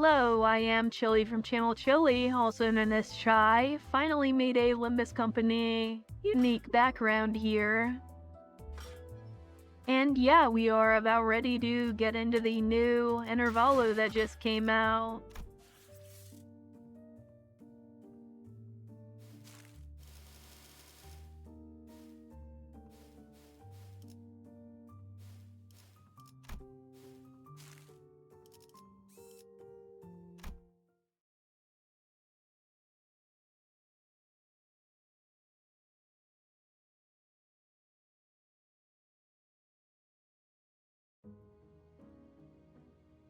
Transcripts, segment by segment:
Hello, I am Chylli from channel Chylli, also known as Chai. Finally made a Limbus company unique background here. And yeah, we are about ready to get into the new intervallo that just came out.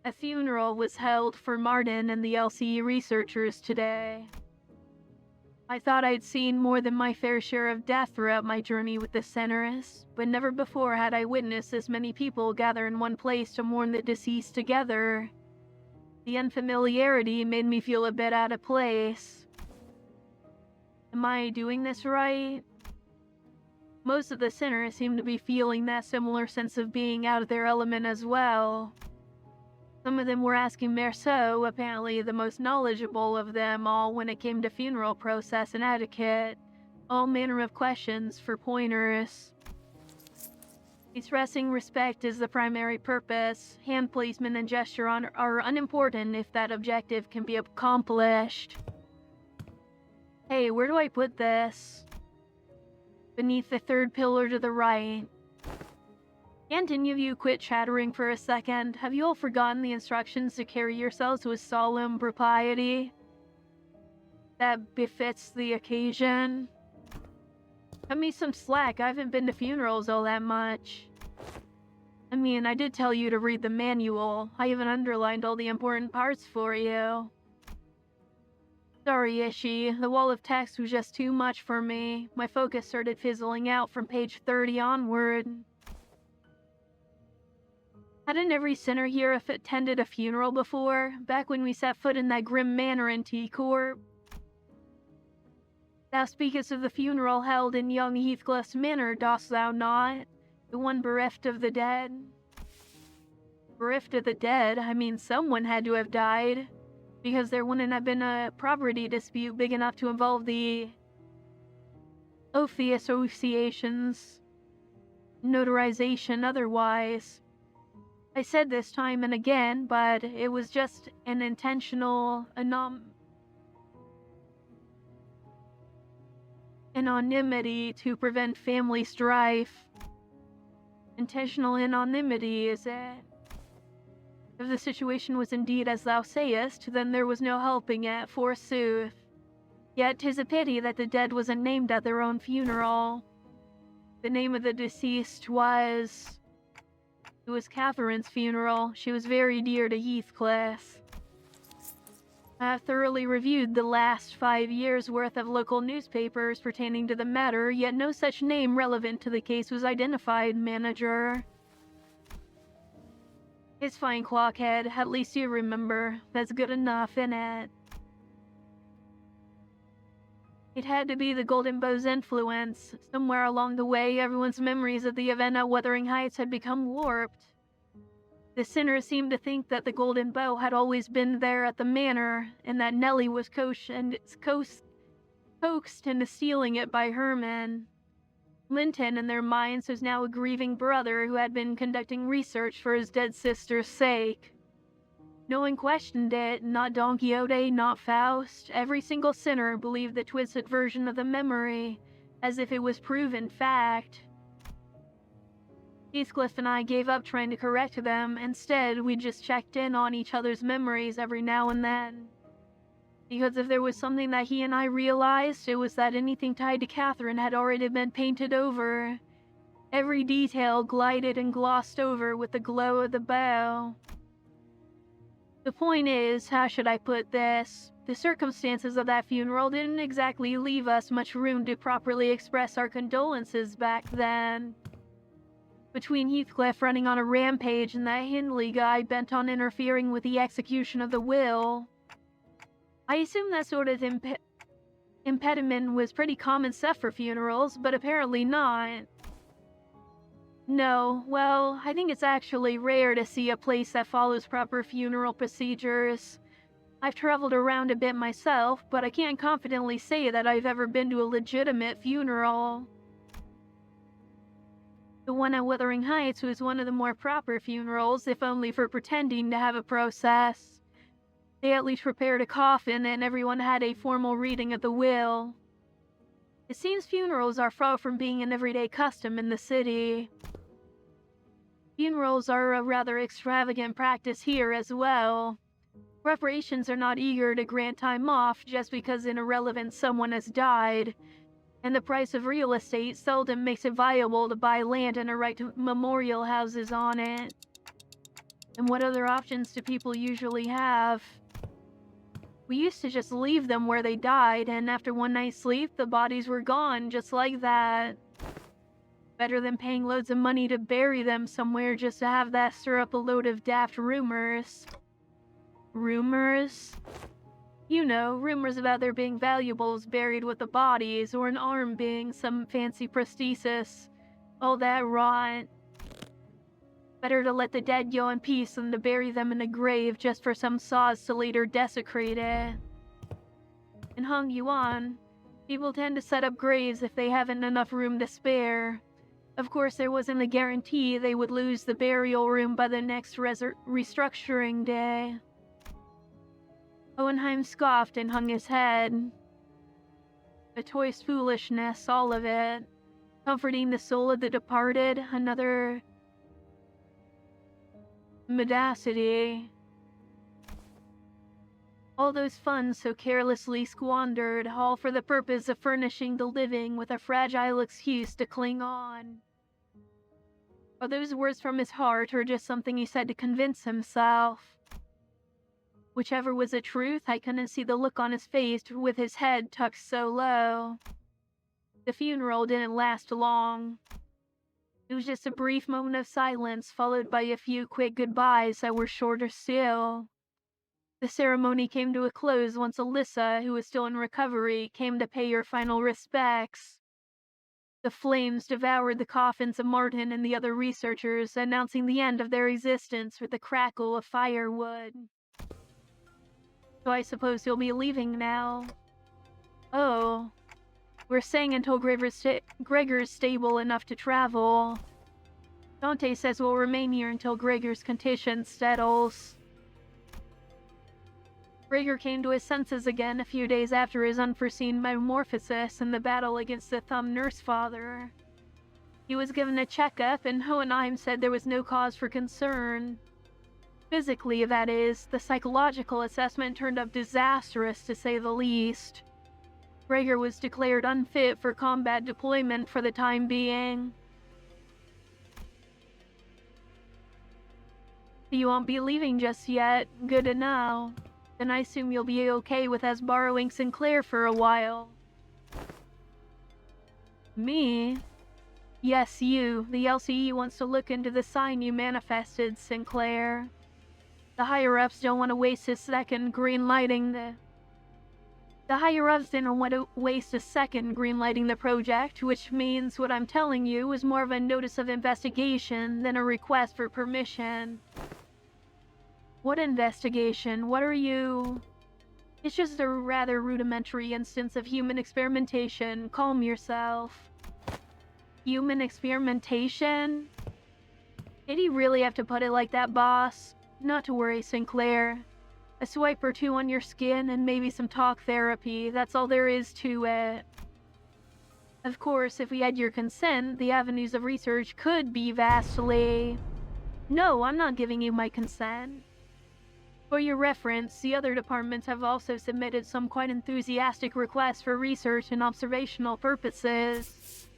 A funeral was held for Martin and the LCE researchers today. I thought I'd seen more than my fair share of death throughout my journey with the centers, but never before had I witnessed as many people gather in one place to mourn the deceased together. The unfamiliarity made me feel a bit out of place. Am I doing this right? Most of the sinners seem to be feeling that similar sense of being out of their element as well. Some of them were asking Merceau, apparently the most knowledgeable of them all when it came to funeral process and etiquette, all manner of questions for pointers. Expressing respect is the primary purpose. Hand placement and gesture are unimportant if that objective can be accomplished. Hey, where do I put this? Beneath the third pillar to the right. Can't any of you quit chattering for a second? Have you all forgotten the instructions to carry yourselves with solemn propriety that befits the occasion? Cut me some slack. I haven't been to funerals all that much. I mean, I did tell you to read the manual. I even underlined all the important parts for you. Sorry, Ishi. The wall of text was just too much for me. My focus started fizzling out from page 30 onward. Hadn't every sinner here attended a funeral before, back when we set foot in that grim manor in T-Corp? Thou speakest of the funeral held in young Heathcliff's manor, dost thou not? The one bereft of the dead? Bereft of the dead? I mean, someone had to have died, because there wouldn't have been a property dispute big enough to involve the Oath Association's notarization otherwise. I said this time and again, but it was just an intentional anonymity to prevent family strife. Intentional anonymity, is it? If the situation was indeed as thou sayest, then there was no helping it, forsooth. Yet 'tis a pity that the dead wasn't named at their own funeral. The name of the deceased was... It was Catherine's funeral. She was very dear to Heathcliff. I have thoroughly reviewed the last 5 years' worth of local newspapers pertaining to the matter, yet no such name relevant to the case was identified, manager. It's fine, Clockhead. At least you remember. That's good enough, innit? It had to be the Golden Bow's influence. Somewhere along the way, everyone's memories of the event at Wuthering Heights had become warped. The sinners seemed to think that the Golden Bow had always been there at the manor, and that Nellie was coaxed into stealing it by Herman. Linton, in their minds, was now a grieving brother who had been conducting research for his dead sister's sake. No one questioned it, not Don Quixote, not Faust. Every single sinner believed the twisted version of the memory, as if it was proven fact. Heathcliff and I gave up trying to correct them. Instead, we just checked in on each other's memories every now and then. Because if there was something that he and I realized, it was that anything tied to Catherine had already been painted over. Every detail glided and glossed over with the glow of the bow. The point is, how should I put this? The circumstances of that funeral didn't exactly leave us much room to properly express our condolences back then. Between Heathcliff running on a rampage and that Hindley guy bent on interfering with the execution of the will, I assume that sort of impediment was pretty common stuff for funerals, but apparently not. No, well, I think it's actually rare to see a place that follows proper funeral procedures. I've traveled around a bit myself, but I can't confidently say that I've ever been to a legitimate funeral. The one at Wuthering Heights was one of the more proper funerals, if only for pretending to have a process. They at least prepared a coffin and everyone had a formal reading of the will. It seems funerals are far from being an everyday custom in the city. Funerals are a rather extravagant practice here as well. Corporations are not eager to grant time off just because an irrelevant someone has died, and the price of real estate seldom makes it viable to buy land and erect memorial houses on it. And what other options do people usually have? We used to just leave them where they died, and after one night's sleep, the bodies were gone, just like that. Better than paying loads of money to bury them somewhere just to have that stir up a load of daft rumors. Rumors? You know, rumors about there being valuables buried with the bodies, or an arm being some fancy prosthesis. All that rot. Better to let the dead go in peace than to bury them in a grave just for some saws to later desecrate it. In Hong Yuan, people tend to set up graves if they haven't enough room to spare. Of course, there wasn't a guarantee they would lose the burial room by the next restructuring day. Hohenheim scoffed and hung his head. A toy's foolishness, all of it. Comforting the soul of the departed, another mendacity. All those funds so carelessly squandered, all for the purpose of furnishing the living with a fragile excuse to cling on. Are those words from his heart, or just something he said to convince himself? Whichever was the truth, I couldn't see the look on his face with his head tucked so low. The funeral didn't last long. It was just a brief moment of silence, followed by a few quick goodbyes that were shorter still. The ceremony came to a close once Alyssa, who was still in recovery, came to pay her final respects. The flames devoured the coffins of Martin and the other researchers, announcing the end of their existence with the crackle of firewood. So I suppose you'll be leaving now. Oh. We're staying until Gregor's stable enough to travel. Dante says we'll remain here until Gregor's condition settles. Gregor came to his senses again a few days after his unforeseen metamorphosis in the battle against the Thumb Nurse Father. He was given a checkup, and Hohenheim said there was no cause for concern. Physically, that is, the psychological assessment turned up disastrous to say the least. Gregor was declared unfit for combat deployment for the time being. You won't be leaving just yet. Good to know. Then I assume you'll be okay with us borrowing Sinclair for a while. Me? Yes, you. The LCE wants to look into the sign you manifested, Sinclair. The higher-ups don't want to waste a second green-lighting the project, which means what I'm telling you is more of a notice of investigation than a request for permission. What investigation? What are you... It's just a rather rudimentary instance of human experimentation. Calm yourself. Human experimentation? Did he really have to put it like that, boss? Not to worry, Sinclair. A swipe or two on your skin and maybe some talk therapy. That's all there is to it. Of course, if we had your consent, the avenues of research could be vastly... No, I'm not giving you my consent. For your reference, the other departments have also submitted some quite enthusiastic requests for research and observational purposes.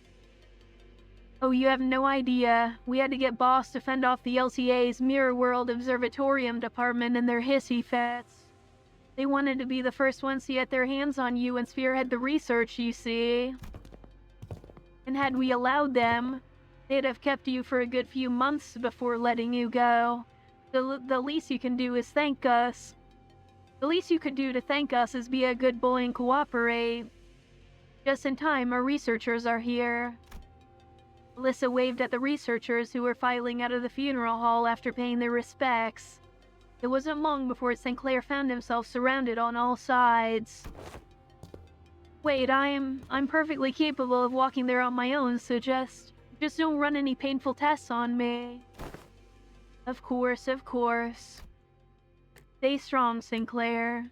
Oh, you have no idea. We had to get Boss to fend off the LCA's Mirror World Observatorium department and their hissy fits. They wanted to be the first ones to get their hands on you and spearhead the research, you see. And had we allowed them, they'd have kept you for a good few months before letting you go. The least you can do is thank us. The least you could do to thank us is be a good boy and cooperate. Just in time, our researchers are here. Alyssa waved at the researchers who were filing out of the funeral hall after paying their respects. It wasn't long before Sinclair found himself surrounded on all sides. Wait, I'm perfectly capable of walking there on my own, so just don't run any painful tests on me. Of course, of course. Stay strong, Sinclair.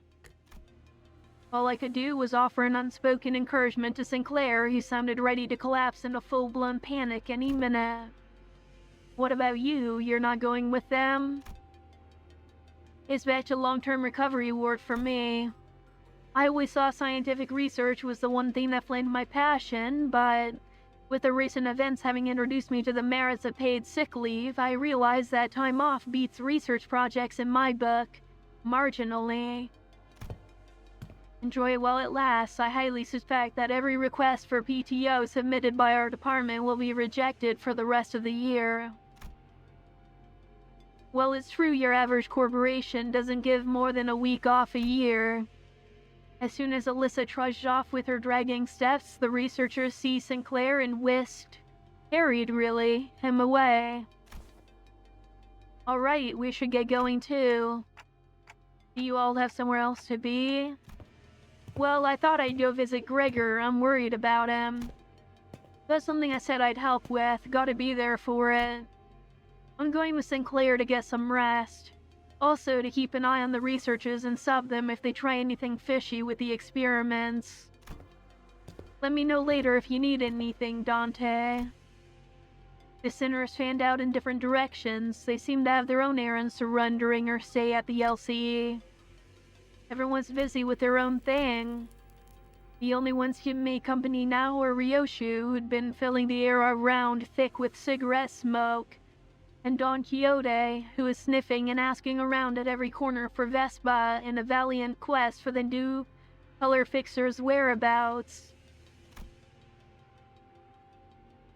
All I could do was offer an unspoken encouragement to Sinclair, who sounded ready to collapse into full-blown panic any minute. What about you? You're not going with them? It's back to long-term recovery ward for me. I always saw scientific research was the one thing that flamed my passion, but with the recent events having introduced me to the merits of paid sick leave, I realized that time off beats research projects in my book, marginally. Enjoy it while it lasts. I highly suspect that every request for PTO submitted by our department will be rejected for the rest of the year. Well, it's true your average corporation doesn't give more than a week off a year. As soon as Alyssa trudged off with her dragging steps, the researchers seized Sinclair and carried him away. Alright, we should get going too. Do you all have somewhere else to be? Well, I thought I'd go visit Gregor. I'm worried about him. That's something I said I'd help with. Gotta be there for it. I'm going with Sinclair to get some rest. Also, to keep an eye on the researchers and stop them if they try anything fishy with the experiments. Let me know later if you need anything, Dante. The sinners fanned out in different directions. They seem to have their own errands to run during her stay at the LCE. Everyone's busy with their own thing. The only ones keeping me company now are Ryoshu, who'd been filling the air around thick with cigarette smoke, and Don Quixote, who is sniffing and asking around at every corner for Vespa in a valiant quest for the new color fixer's whereabouts.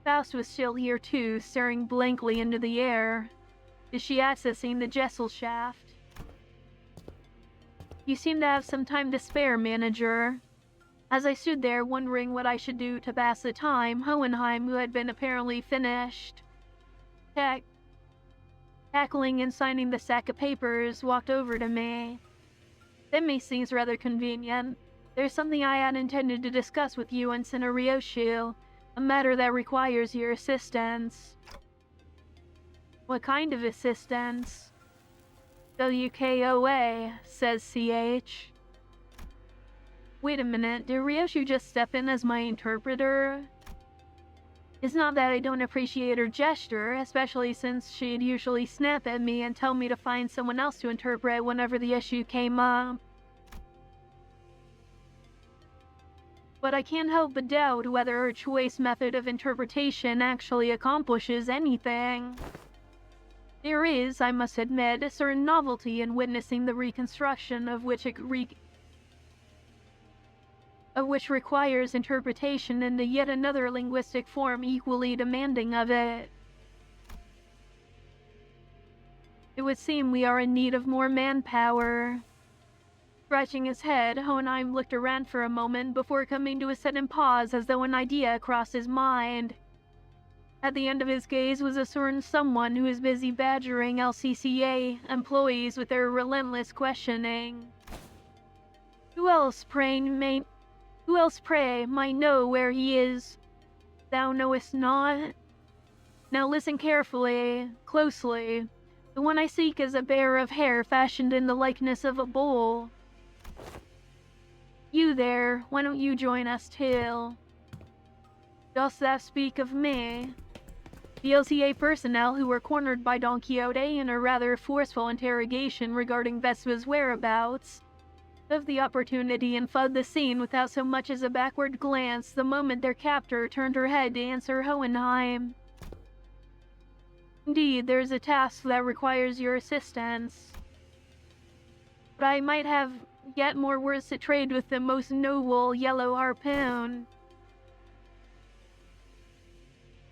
Faust was still here too, staring blankly into the air. Is she accessing the Jessel shaft? You seem to have some time to spare, manager. As I stood there wondering what I should do to pass the time, Hohenheim, who had been apparently finished tackling and signing the stack of papers, walked over to me. That may seem rather convenient. There's something I had intended to discuss with you and Senator Ryoshu, a matter that requires your assistance. What kind of assistance? WKOA, says CH. Wait a minute, did Ryoshu just step in as my interpreter? It's not that I don't appreciate her gesture, especially since she'd usually snap at me and tell me to find someone else to interpret whenever the issue came up. But I can't help but doubt whether her choice method of interpretation actually accomplishes anything. There is, I must admit, a certain novelty in witnessing the reconstruction of which requires interpretation into yet another linguistic form equally demanding of it. It would seem we are in need of more manpower. Scratching his head, Hohenheim looked around for a moment before coming to a sudden pause as though an idea crossed his mind. At the end of his gaze was a certain someone who was busy badgering LCCA employees with their relentless questioning. Who else, pray, might know where he is? Thou knowest not? Now listen carefully, closely. The one I seek is a bearer of hair fashioned in the likeness of a bull. You there, why don't you join us too? Dost thou speak of me? The LCA personnel who were cornered by Don Quixote in a rather forceful interrogation regarding Vespa's whereabouts took the opportunity and fled the scene without so much as a backward glance the moment their captor turned her head to answer Hohenheim. Indeed, there is a task that requires your assistance. But I might have yet more words to trade with the most noble yellow harpoon.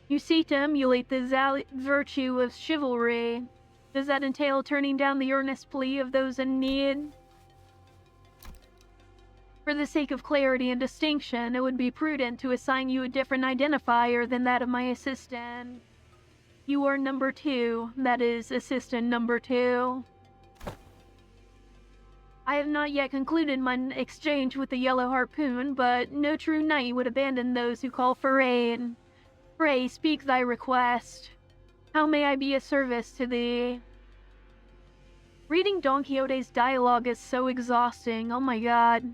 You seek to emulate the virtue of chivalry. Does that entail turning down the earnest plea of those in need? For the sake of clarity and distinction, it would be prudent to assign you a different identifier than that of my assistant. You are number 2, that is, assistant number 2. I have not yet concluded my exchange with the Yellow Harpoon, but no true knight would abandon those who call for aid. Pray, speak thy request. How may I be of service to thee? Reading Don Quixote's dialogue is so exhausting, oh my god.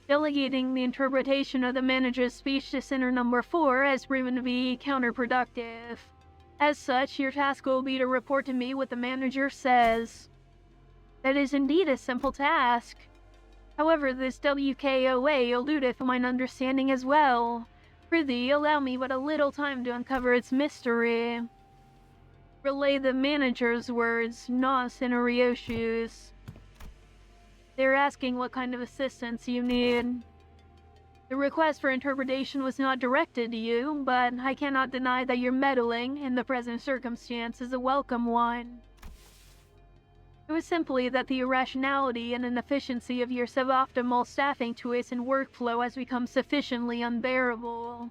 Delegating the interpretation of the manager's speech to Sinner Number 4 has proven to be counterproductive. As such, your task will be to report to me what the manager says. That is indeed a simple task. However, this WKOA eludeth mine understanding as well. Prithee, allow me but a little time to uncover its mystery. Relay the manager's words, not Sinorioshu's. They're asking what kind of assistance you need. The request for interpretation was not directed to you, but I cannot deny that your meddling, in the present circumstance, is a welcome one. It was simply that the irrationality and inefficiency of your suboptimal staffing choice and workflow has become sufficiently unbearable.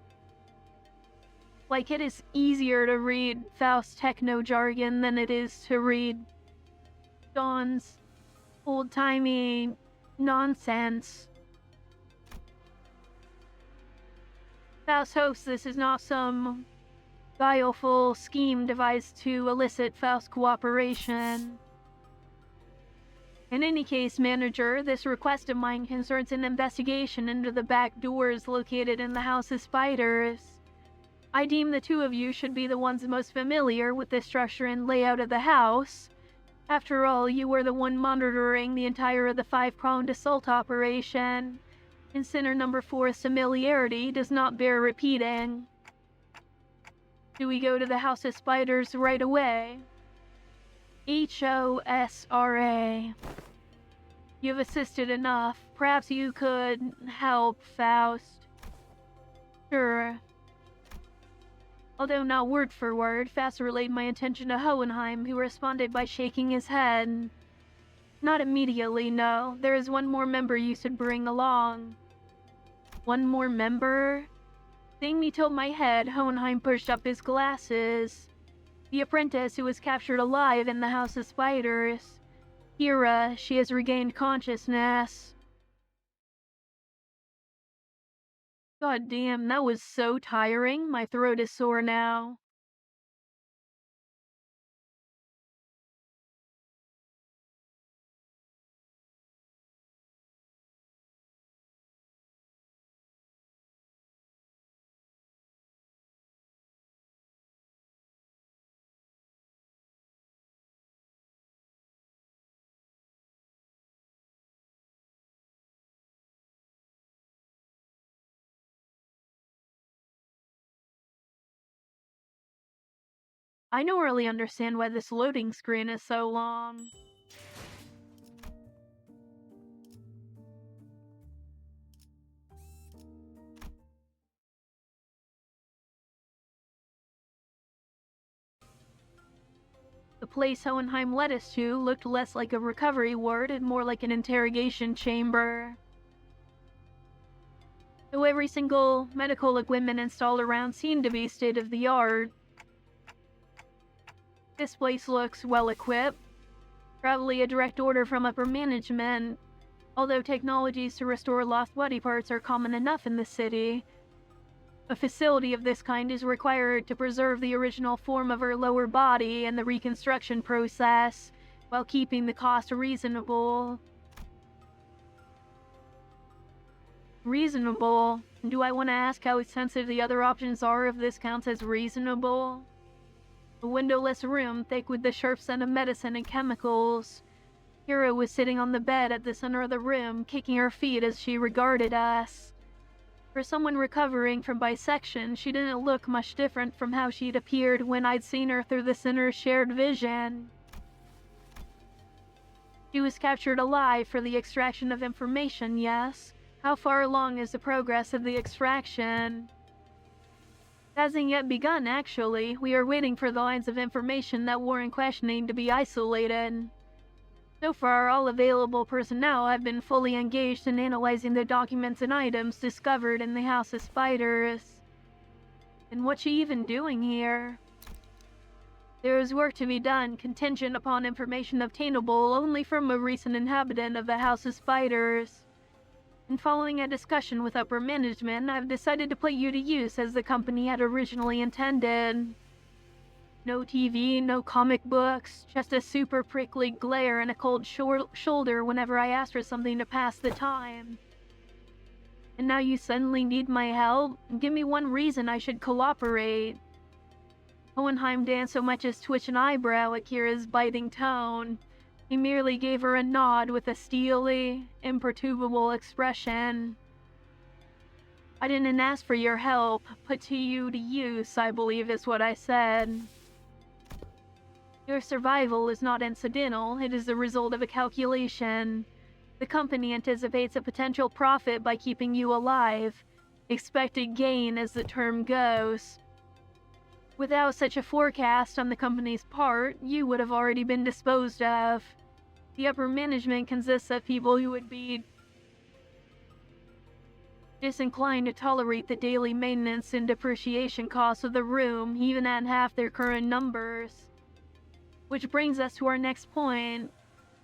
Like, it is easier to read Faust's techno-jargon than it is to read Don's old-timey nonsense. Faust hopes this is not some guileful scheme devised to elicit Faust's cooperation. In any case, manager, this request of mine concerns an investigation into the back doors located in the House of Spiders. I deem the two of you should be the ones most familiar with the structure and layout of the house. After all, you were the one monitoring the entire of the five-pronged assault operation, and Sinner Number 4's familiarity does not bear repeating. Do we go to the House of Spiders right away? HOSRA. You've assisted enough. Perhaps you could help, Faust. Sure. Although not word for word, Faust relayed my intention to Hohenheim, who responded by shaking his head. Not immediately, no. There is one more member you should bring along. One more member? Seeing me tilt my head, Hohenheim pushed up his glasses. The apprentice who was captured alive in the House of Spiders. Kira, she has regained consciousness. God damn, that was so tiring. My throat is sore now. I don't really understand why this loading screen is so long. The place Hohenheim led us to looked less like a recovery ward and more like an interrogation chamber. Though every single medical equipment installed around seemed to be state-of-the-art, this place looks well-equipped. Probably a direct order from upper management. Although technologies to restore lost body parts are common enough in the city, a facility of this kind is required to preserve the original form of her lower body and the reconstruction process, while keeping the cost reasonable. Reasonable? Do I want to ask how extensive the other options are if this counts as reasonable? A windowless room thick with the sharp scent of medicine and chemicals. Kira was sitting on the bed at the center of the room, kicking her feet as she regarded us. For someone recovering from bisection, she didn't look much different from how she'd appeared when I'd seen her through the Sinner's shared vision. She was captured alive for the extraction of information, yes. How far along is the progress of the extraction? Hasn't yet begun, actually. We are waiting for the lines of information that warrant questioning to be isolated. So far, all available personnel have been fully engaged in analyzing the documents and items discovered in the House of Spiders. And what's she even doing here? There is work to be done, contingent upon information obtainable only from a recent inhabitant of the House of Spiders. And following a discussion with upper management, I've decided to put you to use as the company had originally intended. No TV, no comic books, just a super prickly glare and a cold shoulder whenever I asked for something to pass the time. And now you suddenly need my help? Give me one reason I should cooperate. Hohenheim didn't so much as twitch an eyebrow at Kira's biting tone. He merely gave her a nod with a steely, imperturbable expression. I didn't ask for your help. Put to you to use, I believe is what I said. Your survival is not incidental, it is the result of a calculation. The company anticipates a potential profit by keeping you alive. Expected gain, as the term goes. Without such a forecast on the company's part, you would have already been disposed of. The upper management consists of people who would be disinclined to tolerate the daily maintenance and depreciation costs of the room, even at half their current numbers. Which brings us to our next point.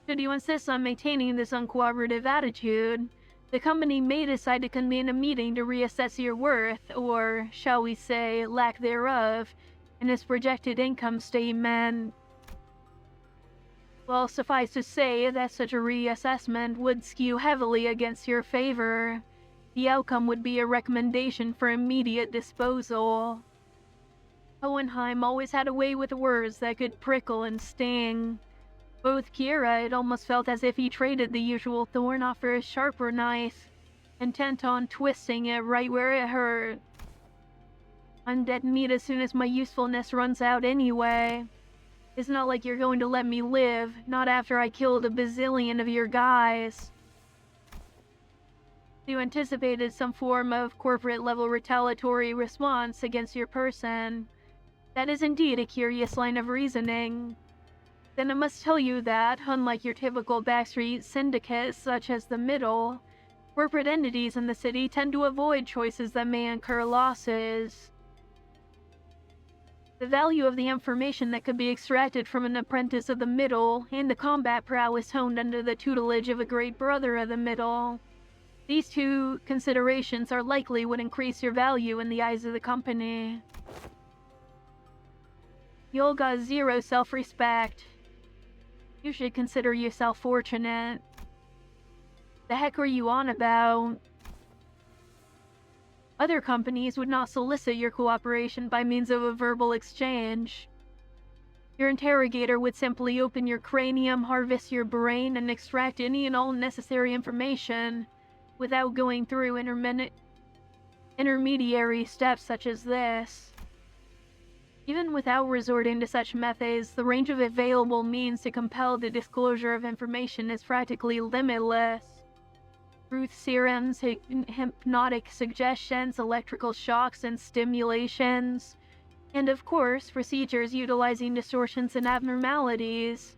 Should you insist on maintaining this uncooperative attitude, the company may decide to convene a meeting to reassess your worth, or, shall we say, lack thereof, in its projected income statement. Well, suffice to say that such a reassessment would skew heavily against your favor. The outcome would be a recommendation for immediate disposal. Hohenheim always had a way with words that could prickle and sting. Both Kira, it almost felt as if he traded the usual thorn off for a sharper knife, intent on twisting it right where it hurt. I'm dead meat as soon as my usefulness runs out anyway. It's not like you're going to let me live, not after I killed a bazillion of your guys. You anticipated some form of corporate-level retaliatory response against your person. That is indeed a curious line of reasoning. Then I must tell you that, unlike your typical backstreet syndicates such as the Middle, corporate entities in the city tend to avoid choices that may incur losses. The value of the information that could be extracted from an apprentice of the Middle and the combat prowess honed under the tutelage of a great brother of the Middle. These two considerations are likely what increase your value in the eyes of the company. You all got zero self-respect. You should consider yourself fortunate. The heck are you on about? Other companies would not solicit your cooperation by means of a verbal exchange. Your interrogator would simply open your cranium, harvest your brain, and extract any and all necessary information without going through intermediary steps such as this. Even without resorting to such methods, the range of available means to compel the disclosure of information is practically limitless. Truth serums, hypnotic suggestions, electrical shocks and stimulations, and of course, procedures utilizing distortions and abnormalities.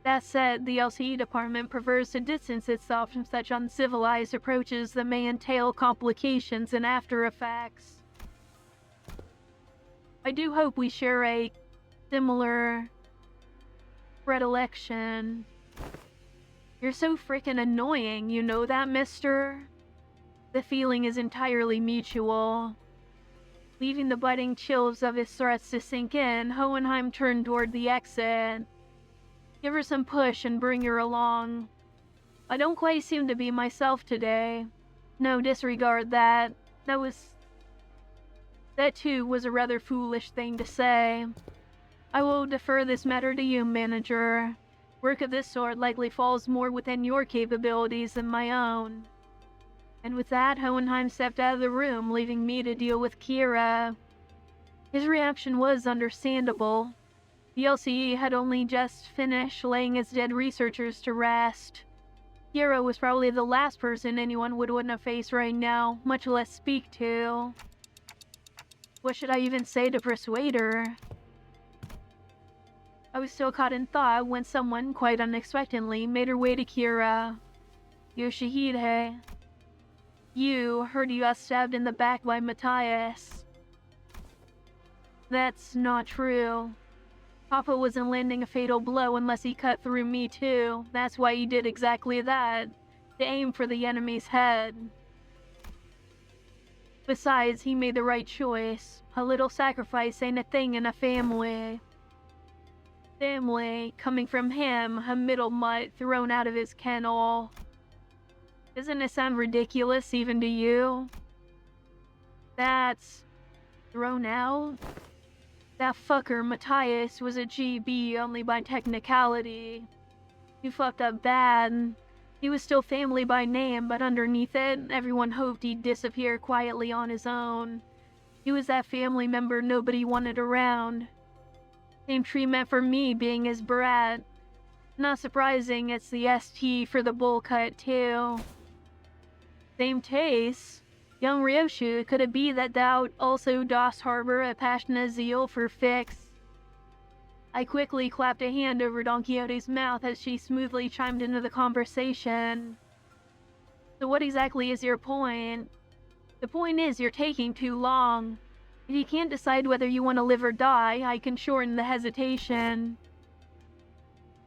That said, the LCE department prefers to distance itself from such uncivilized approaches that may entail complications and after effects. I do hope we share a similar predilection. You're so frickin' annoying, you know that, mister? The feeling is entirely mutual. Leaving the biting chills of his threats to sink in, Hohenheim turned toward the exit. Give her some push and bring her along. I don't quite seem to be myself today. No, disregard that. That too was a rather foolish thing to say. I will defer this matter to you, manager. Work of this sort likely falls more within your capabilities than my own. And with that, Hohenheim stepped out of the room, leaving me to deal with Kira. His reaction was understandable. The LCE had only just finished laying its dead researchers to rest. Kira was probably the last person anyone would want to face right now, much less speak to. What should I even say to persuade her? I was still caught in thought when someone, quite unexpectedly, made her way to Kira. Yoshihide. You heard you got stabbed in the back by Matthias. That's not true. Papa wasn't landing a fatal blow unless he cut through me too. That's why he did exactly that, to aim for the enemy's head. Besides, he made the right choice. A little sacrifice ain't a thing in a family. Family, coming from him, a middle mutt thrown out of his kennel. Doesn't it sound ridiculous even to you? That's... thrown out? That fucker, Matthias, was a GB only by technicality. He fucked up bad. He was still family by name, but underneath it, everyone hoped he'd disappear quietly on his own. He was that family member nobody wanted around. Same treatment for me being his brat. Not surprising, it's the ST for the bowl cut too. Same taste. Young Ryoshu, could it be that thou also dost harbor a passionate zeal for fix? I quickly clapped a hand over Don Quixote's mouth as she smoothly chimed into the conversation. So what exactly is your point? The point is you're taking too long. If you can't decide whether you want to live or die, I can shorten the hesitation.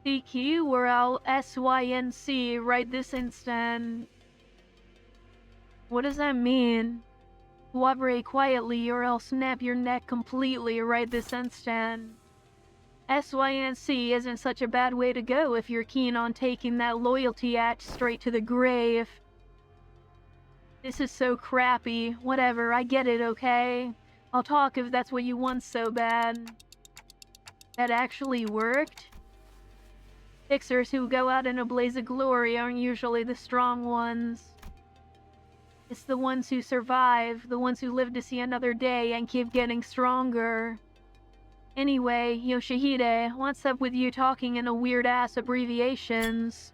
CQ or I'll SYNC right this instant. What does that mean? Cooperate quietly or I'll snap your neck completely right this instant. SYNC isn't such a bad way to go if you're keen on taking that loyalty act straight to the grave. This is so crappy. Whatever, I get it, okay? I'll talk if that's what you want so bad. That actually worked? Fixers who go out in a blaze of glory aren't usually the strong ones. It's the ones who survive, the ones who live to see another day and keep getting stronger. Anyway, Yoshihide, what's up with you talking in a weird-ass abbreviations?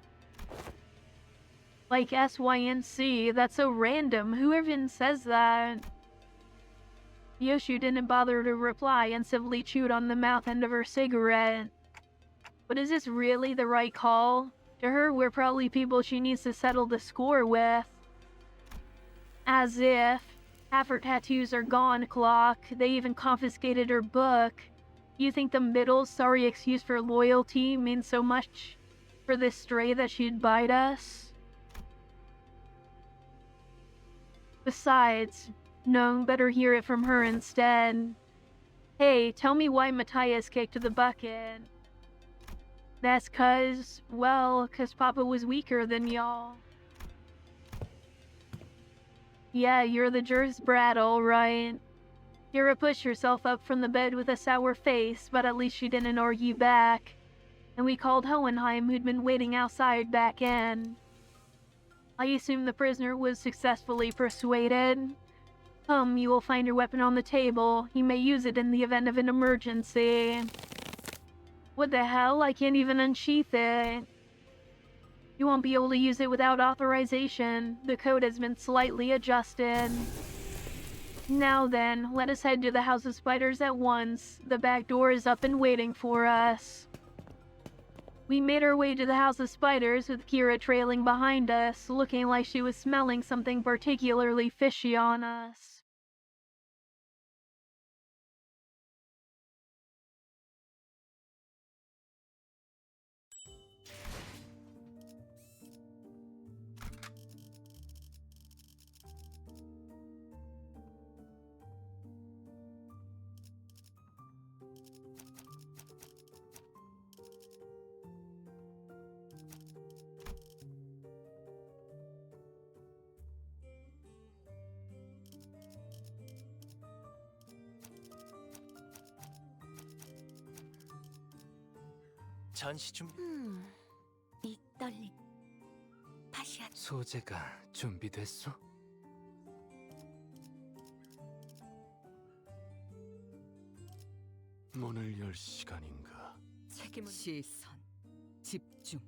Like SYNC, that's so random. Who even says that? Yoshu didn't bother to reply and civilly chewed on the mouth end of her cigarette. But is this really the right call? To her, we're probably people she needs to settle the score with. As if. Half her tattoos are gone, Clock. They even confiscated her book. You think the middle's sorry excuse for loyalty means so much for this stray that she'd bite us? Besides, no, better hear it from her instead. Hey, tell me why Matthias kicked the bucket. That's 'cause Papa was weaker than y'all. Yeah, you're the Jur's brat, alright. Kira pushed herself up from the bed with a sour face, but at least she didn't argue back. And we called Hohenheim, who'd been waiting outside, back in. I assume the prisoner was successfully persuaded. Come, you will find your weapon on the table. You may use it in the event of an emergency. What the hell? I can't even unsheath it. You won't be able to use it without authorization. The code has been slightly adjusted. Now then, let us head to the House of Spiders at once. The back door is up and waiting for us. We made our way to the House of Spiders with Kira trailing behind us, looking like she was smelling something particularly fishy on us. 전시 중 이 떨림. 파시아. 소재가 준비됐어? 문을 열 시간인가? 책임은 시선, 집중.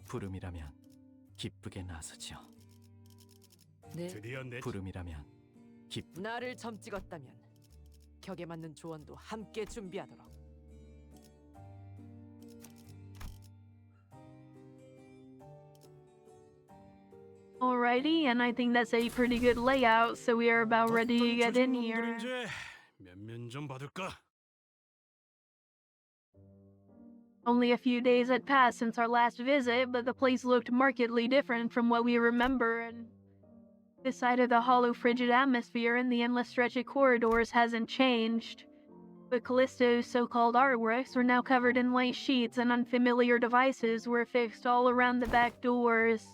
부름이라면 기쁘게 나서죠. 네, 드디어 내 부름이라면 나를 점 찍었다면 격에 맞는 조언도 함께 준비하도록. Alrighty, and I think that's a pretty good layout, so we are about ready to get in here. 몇 면 좀 받을까? Only a few days had passed since our last visit, but the place looked markedly different from what we remember, and this side of the hollow, frigid atmosphere and the endless stretch of corridors hasn't changed. But Callisto's so-called artworks were now covered in white sheets, and unfamiliar devices were fixed all around the back doors.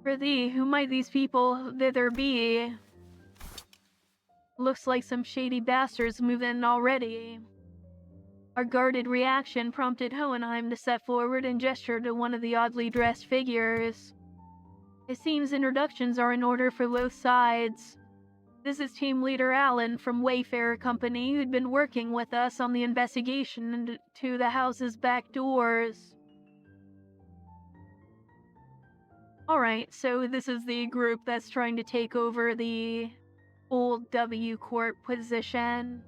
For thee, who might these people thither be? Looks like some shady bastards move in already. Our guarded reaction prompted Hohenheim to step forward and gesture to one of the oddly dressed figures. It seems introductions are in order for both sides. This is team leader Alan from Wayfarer Company, who'd been working with us on the investigation into the house's back doors. Alright, so this is the group that's trying to take over the old W Corp position.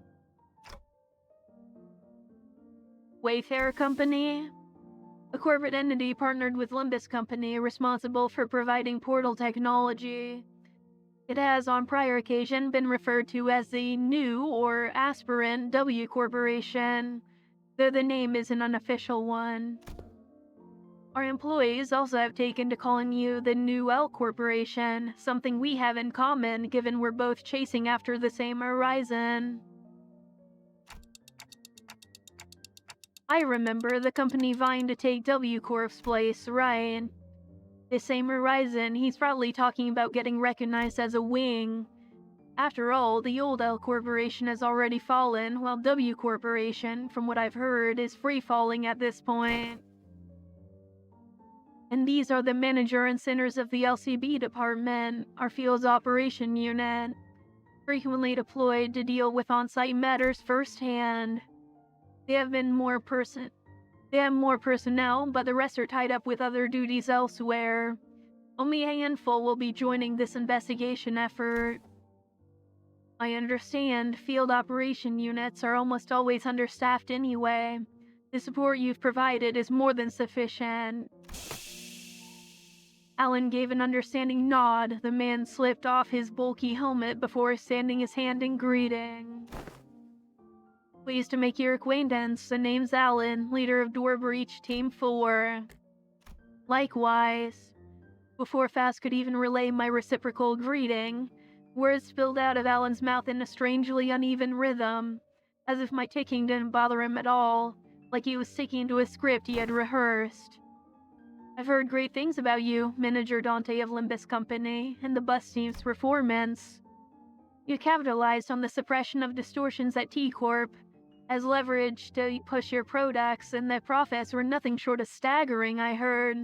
Wayfarer Company? A corporate entity partnered with Limbus Company, responsible for providing portal technology. It has, on prior occasion, been referred to as the new or aspirant W Corporation, though the name is an unofficial one. Our employees also have taken to calling you the New L Corporation, something we have in common given we're both chasing after the same horizon. I remember the company vying to take W Corp's place, right? The same horizon, he's probably talking about getting recognized as a wing. After all, the old L Corporation has already fallen, while W Corporation, from what I've heard, is free-falling at this point. And these are the manager and centers of the LCB department, our field's operation unit, frequently deployed to deal with on-site matters firsthand. They have more personnel, but the rest are tied up with other duties elsewhere. Only a handful will be joining this investigation effort. I understand field operation units are almost always understaffed anyway. The support you've provided is more than sufficient. Alan gave an understanding nod. The man slipped off his bulky helmet before extending his hand in greeting. Pleased to make your acquaintance. The name's Alan, leader of Door Breach Team 4. Likewise. Before Fast could even relay my reciprocal greeting, words spilled out of Alan's mouth in a strangely uneven rhythm, as if my ticking didn't bother him at all, like he was sticking to a script he had rehearsed. I've heard great things about you, Manager Dante of Limbus Company, and the bus team's performance. You capitalized on the suppression of distortions at T-Corp as leverage to push your products, and the profits were nothing short of staggering, I heard.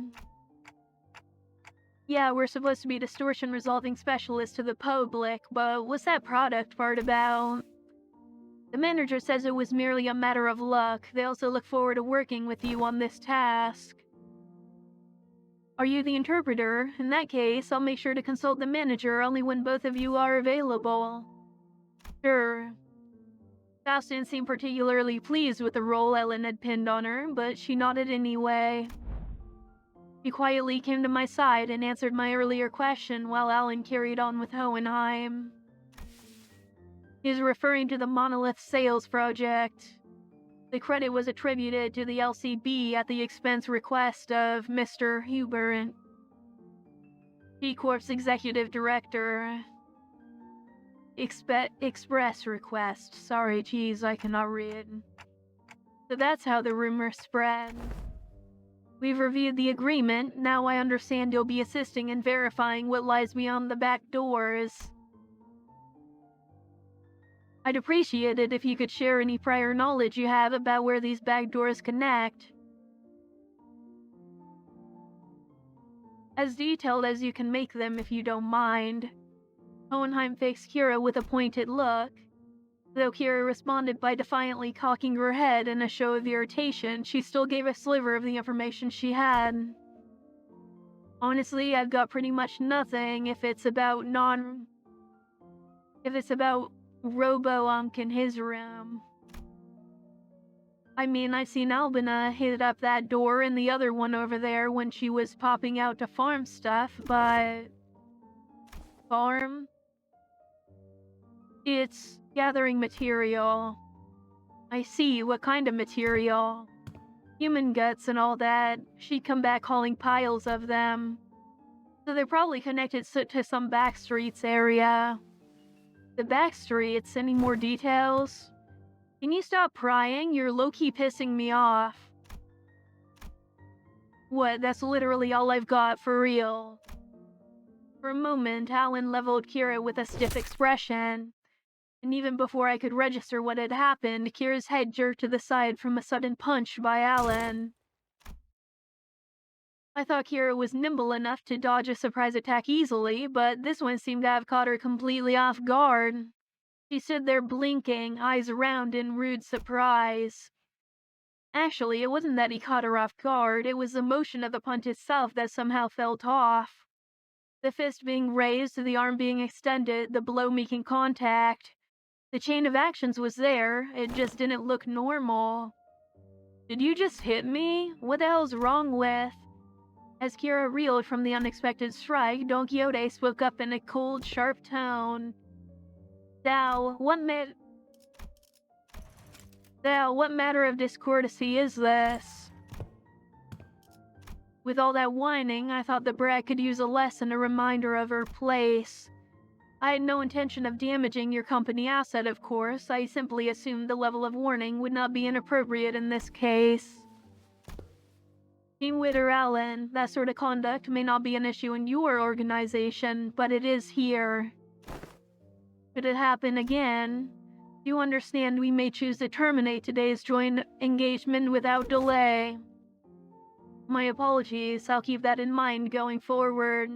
Yeah, we're supposed to be distortion resolving specialists to the public, but what's that product part about? The manager says it was merely a matter of luck. They also look forward to working with you on this task. Are you the interpreter? In that case, I'll make sure to consult the manager only when both of you are available. Sure. Faust didn't seem particularly pleased with the role Ellen had pinned on her, but she nodded anyway. She quietly came to my side and answered my earlier question while Alan carried on with Hohenheim. He was referring to the Monolith sales project. The credit was attributed to the LCB at the expense request of Mr. Hubert, T-Corp's executive director. Express request. Sorry, geez, I cannot read. So that's how the rumor spread. We've reviewed the agreement. Now I understand you'll be assisting in verifying what lies beyond the back doors. I'd appreciate it if you could share any prior knowledge you have about where these back doors connect. As detailed as you can make them, if you don't mind. Hohenheim faced Kira with a pointed look. Though Kira responded by defiantly cocking her head in a show of irritation, she still gave a sliver of the information she had. Honestly, I've got pretty much nothing if it's about Robo-Unk in his room. I mean, I've seen Albina hit up that door and the other one over there when she was popping out to farm stuff, but... Farm? It's gathering material. I see. What kind of material? human guts and all that. She'd come back hauling piles of them. So they're probably connected to some back streets area. The back streets, any more details? Can you stop prying? You're low-key pissing me off. What, that's literally all I've got, for real. For a moment, Alan leveled Kira with a stiff expression. And even before I could register what had happened, Kira's head jerked to the side from a sudden punch by Alan. I thought Kira was nimble enough to dodge a surprise attack easily, but this one seemed to have caught her completely off guard. She stood there blinking, eyes round in rude surprise. Actually, it wasn't that he caught her off guard, it was the motion of the punch itself that somehow felt off. The fist being raised, the arm being extended, the blow making contact. The chain of actions was there, it just didn't look normal. Did you just hit me? What the hell's wrong with? As Kira reeled from the unexpected strike, Don Quixote spoke up in a cold, sharp tone. Thou, what matter of discourtesy is this? With all that whining, I thought the brat could use a lesson, a reminder of her place. I had no intention of damaging your company asset, of course. I simply assumed the level of warning would not be inappropriate in this case. Team Witter Allen, that sort of conduct may not be an issue in your organization, but it is here. Should it happen again, you understand we may choose to terminate today's joint engagement without delay. My apologies, I'll keep that in mind going forward.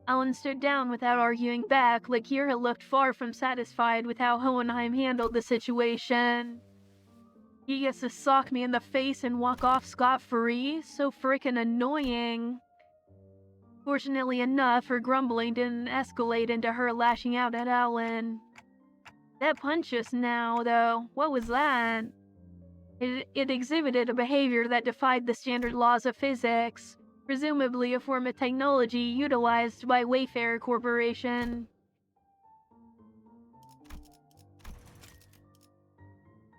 Alan stood down without arguing back, like Kira looked far from satisfied with how Hohenheim handled the situation. He gets to sock me in the face and walk off scot-free? So frickin' annoying. Fortunately enough, her grumbling didn't escalate into her lashing out at Alan. That punch just now, though, what was that? It exhibited a behavior that defied the standard laws of physics, presumably a form of technology utilized by Wayfarer Corporation.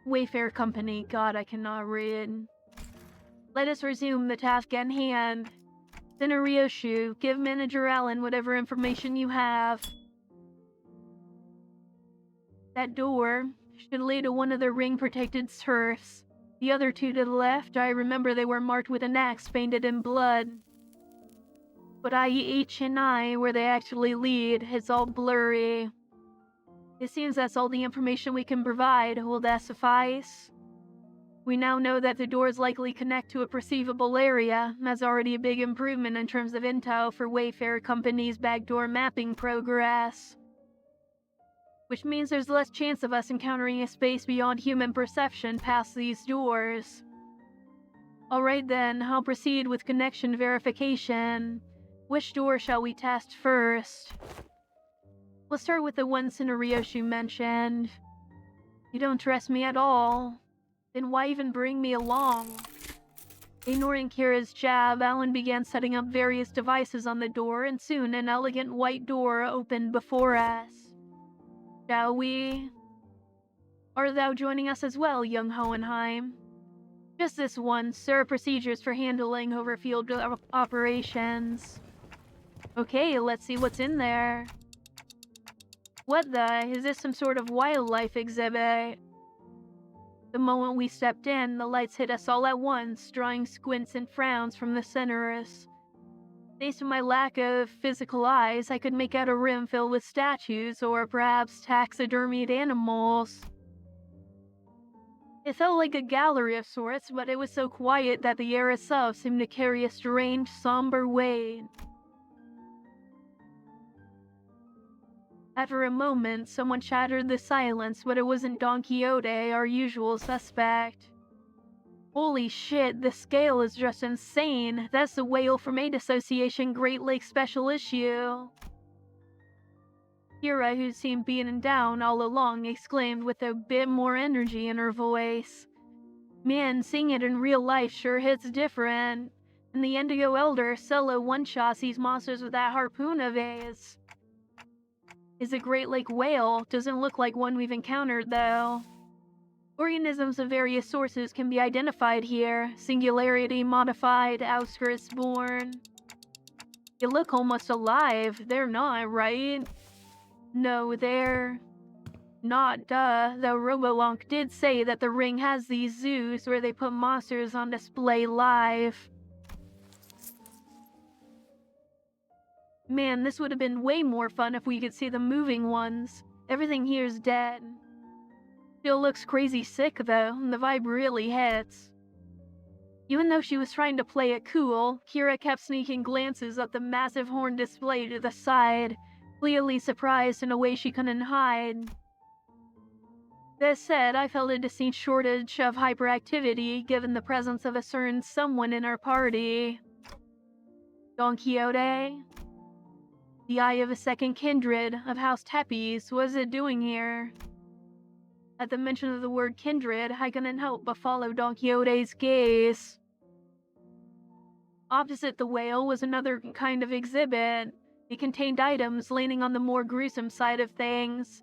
Wayfarer Company, God, I cannot read. Let us resume the task at hand. Senator Ryoshu, give Manager Allen whatever information you have. That door should lead to one of the ring-protected turfs. The other two to the left, I remember they were marked with an X painted in blood. But IH and I, where they actually lead, it's all blurry. It seems that's all the information we can provide. Will that suffice? We now know that the doors likely connect to a perceivable area. That's already a big improvement in terms of intel for Wayfarer Company's backdoor mapping progress. Which means there's less chance of us encountering a space beyond human perception past these doors. Alright then, I'll proceed with connection verification. Which door shall we test first? We'll start with the one Ryoshu mentioned. You don't trust me at all. Then why even bring me along? Ignoring Kira's jab, Alan began setting up various devices on the door, and soon an elegant white door opened before us. Shall we? Art thou joining us as well, young Hohenheim? Just this once, sir. Procedures for handling overfield operations. Okay, let's see what's in there. What the? Is this some sort of wildlife exhibit? The moment we stepped in, the lights hit us all at once, drawing squints and frowns from the centers. Based on my lack of physical eyes, I could make out a room filled with statues, or perhaps taxidermied animals. It felt like a gallery of sorts, but it was so quiet that the air itself seemed to carry a strange, somber weight. After a moment, someone shattered the silence, but it wasn't Don Quixote, our usual suspect. Holy shit, the scale is just insane. That's the Whale from Aid Association Great Lakes Special Issue. Kira, who seemed beaten down all along, exclaimed with a bit more energy in her voice. Man, seeing it in real life sure hits different. And the Indigo Elder solo one-shots these monsters with that harpoon of his. Is a Great Lake whale. Doesn't look like one we've encountered, though. Organisms of various sources can be identified here. Singularity modified, outskirts born. They look almost alive. They're not, right? No, they're not, duh. Though Robolonk did say that the ring has these zoos where they put monsters on display live. Man, this would have been way more fun if we could see the moving ones. Everything here's dead. Still looks crazy sick though, and the vibe really hits. Even though she was trying to play it cool, Kira kept sneaking glances at the massive horn display to the side, clearly surprised in a way she couldn't hide. That said, I felt a distinct shortage of hyperactivity given the presence of a certain someone in our party. Don Quixote? The eye of a second kindred of House Tepes, what is it doing here? At the mention of the word kindred, I couldn't help but follow Don Quixote's gaze. Opposite the whale was another kind of exhibit. It contained items leaning on the more gruesome side of things,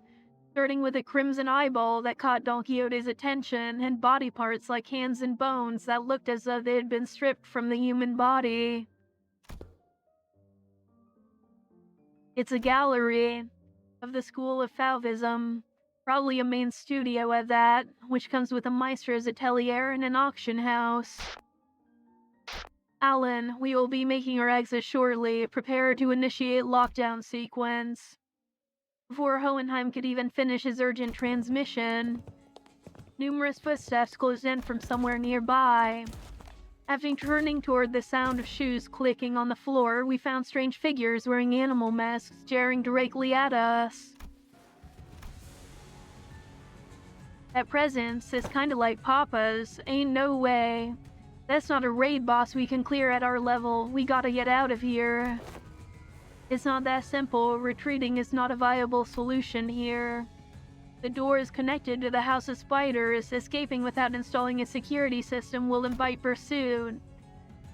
starting with a crimson eyeball that caught Don Quixote's attention, and body parts like hands and bones that looked as though they had been stripped from the human body. It's a gallery of the school of Fauvism, probably a main studio at that, which comes with a maestro's atelier and an auction house. Alan, we will be making our exit shortly. Prepare to initiate lockdown sequence. Before Hohenheim could even finish his urgent transmission, numerous footsteps closed in from somewhere nearby. After turning toward the sound of shoes clicking on the floor, we found strange figures wearing animal masks staring directly at us. That presence is kinda like Papa's. Ain't no way. That's not a raid boss we can clear at our level. We gotta get out of here. It's not that simple. Retreating is not a viable solution here. The door is connected to the House of Spiders. Escaping without installing a security system will invite pursuit.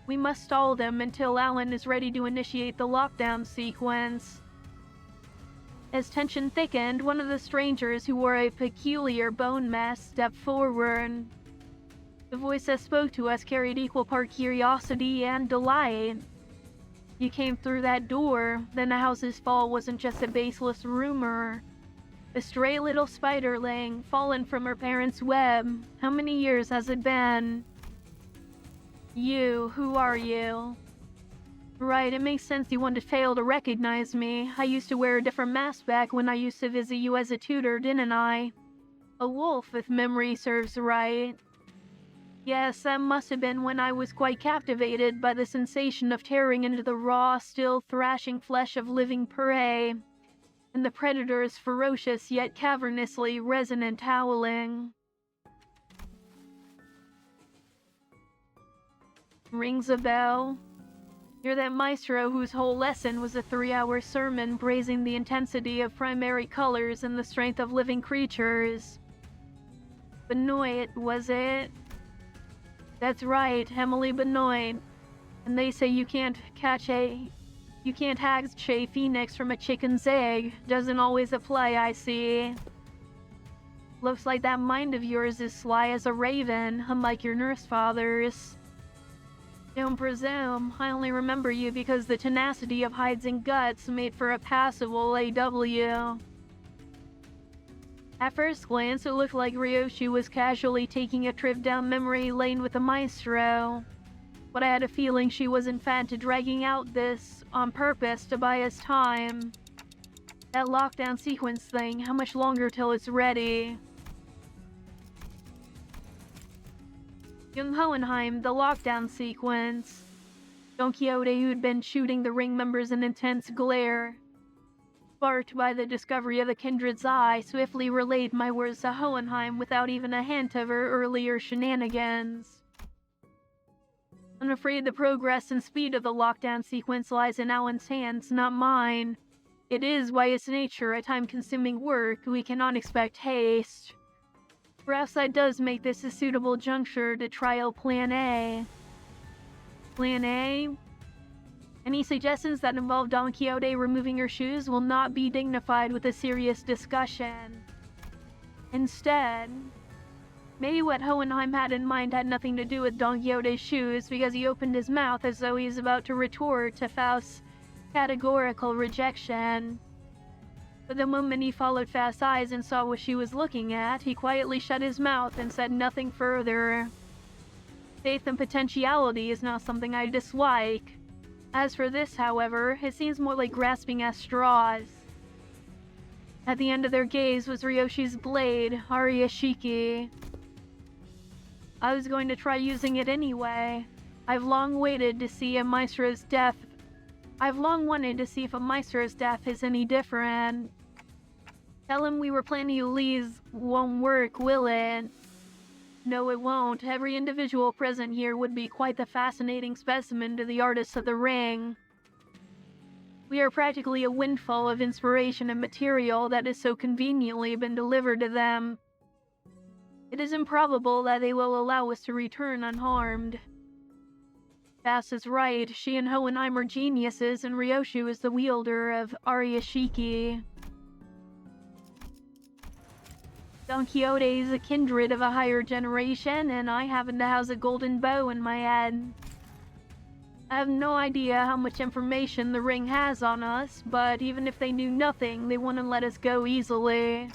We must stall them until Alan is ready to initiate the lockdown sequence. As tension thickened, one of the strangers who wore a peculiar bone mask stepped forward. The voice that spoke to us carried equal part curiosity and delight. You came through that door, then the house's fall wasn't just a baseless rumor. A stray little spiderling, fallen from her parents' web. How many years has it been? You, who are you? Right, it makes sense you wouldn't fail to recognize me. I used to wear a different mask back when I used to visit you as a tutor, didn't I? A wolf, if memory serves right. Yes, that must have been when I was quite captivated by the sensation of tearing into the raw, still thrashing flesh of living prey, and the predator's ferocious yet cavernously resonant howling. Rings a bell. You're that maestro whose whole lesson was a 3-hour sermon praising the intensity of primary colors and the strength of living creatures. Benoit, was it? That's right, Emily Benoit. And they say you can't hatch a phoenix from a chicken's egg. Doesn't always apply, I see. Looks like that mind of yours is sly as a raven, unlike your nurse father's. Don't presume. I only remember you because the tenacity of hides and guts made for a passable AW. At first glance, it looked like Ryoshi was casually taking a trip down memory lane with the maestro, but I had a feeling she was in fact dragging out this on purpose to buy us time. That lockdown sequence thing, how much longer till it's ready? Young Hohenheim, the lockdown sequence. Don Quixote, who'd been shooting the ring members an intense glare, sparked by the discovery of the kindred's eye, swiftly relayed my words to Hohenheim without even a hint of her earlier shenanigans. I'm afraid the progress and speed of the lockdown sequence lies in Alan's hands, not mine. It is, by its nature, a time-consuming work. We cannot expect haste. Perhaps that does make this a suitable juncture to trial Plan A. Plan A? Any suggestions that involve Don Quixote removing her shoes will not be dignified with a serious discussion. Instead, Maybe what Hohenheim had in mind had nothing to do with Don Quixote's shoes, because he opened his mouth as though he was about to retort to Faust's categorical rejection. But the moment he followed Faust's eyes and saw what she was looking at, he quietly shut his mouth and said nothing further. Faith and potentiality is not something I dislike. As for this, however, it seems more like grasping at straws. At the end of their gaze was Ryoshi's blade, Ariashiki. I was going to try using it anyway. I've long wanted to see if a maestro's death is any different. Tell him we were planning to leave won't work, will it? No, it won't. Every individual present here would be quite the fascinating specimen to the artists of the ring. We are practically a windfall of inspiration and material that has so conveniently been delivered to them. It is improbable that they will allow us to return unharmed. Faust is right. She and Hohenheim are geniuses, and Ryoshi is the wielder of Ariashiki. Don Quixote is a kindred of a higher generation, and I happen to house a golden bow in my head. I have no idea how much information the ring has on us, but even if they knew nothing, they wouldn't let us go easily.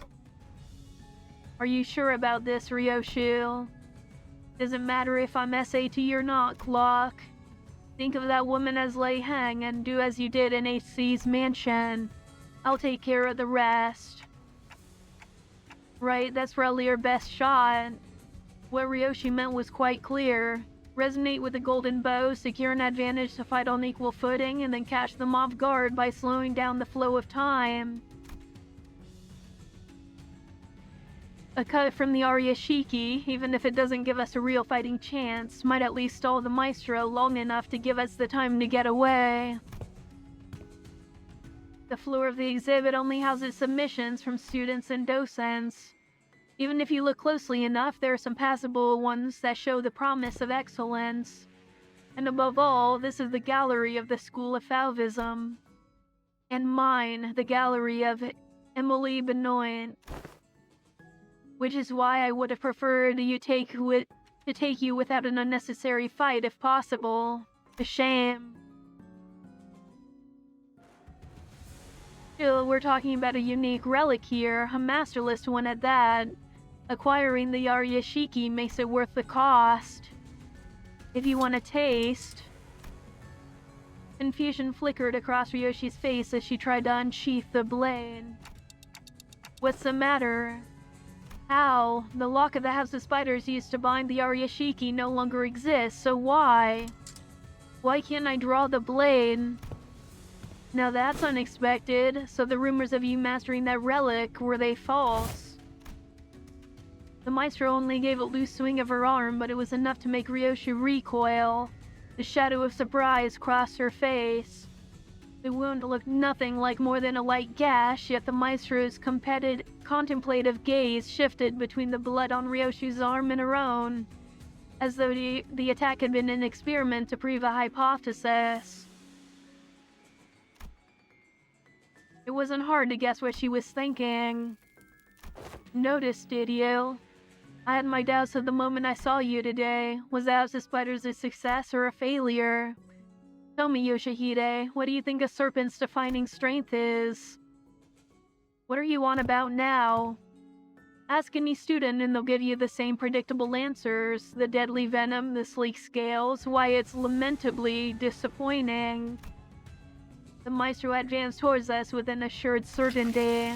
Are you sure about this, Ryoshi? Doesn't matter if I'm SAT or not, Clock. Think of that woman as Lei Heng and do as you did in HC's mansion. I'll take care of the rest. Right, that's probably our best shot. What Ryoshi meant was quite clear. Resonate with the golden bow, secure an advantage to fight on equal footing, and then catch them off guard by slowing down the flow of time. A cut from the Ariashiki, even if it doesn't give us a real fighting chance, might at least stall the maestro long enough to give us the time to get away. The floor of the exhibit only houses submissions from students and docents. Even if you look closely enough, there are some passable ones that show the promise of excellence. And above all, this is the gallery of the School of Fauvism. And mine, the gallery of Emily Benoit. Which is why I would have preferred to take you without an unnecessary fight if possible. A shame. Still, we're talking about a unique relic here, a masterless one at that. Acquiring the Ariashiki makes it worth the cost. If you want a taste. Confusion flickered across Ryoshi's face as she tried to unsheath the blade. What's the matter? How? The lock of the House of Spiders used to bind the Ariashiki no longer exists, so why? Why can't I draw the blade? Now that's unexpected. So the rumors of you mastering that relic, were they false? The maestro only gave a loose swing of her arm, but it was enough to make Ryoshi recoil. The shadow of surprise crossed her face. The wound looked nothing like more than a light gash, yet the maestro's contemplative gaze shifted between the blood on Ryoshi's arm and her own, as though the attack had been an experiment to prove a hypothesis. It wasn't hard to guess what she was thinking. Noticed, did you? I had my doubts at the moment I saw you today. Was the House of Spiders a success or a failure? Tell me, Yoshihide, what do you think a serpent's defining strength is? What are you on about now? Ask any student and they'll give you the same predictable answers. The deadly venom, the sleek scales, why it's lamentably disappointing. The maestro advanced towards us with an assured certainty,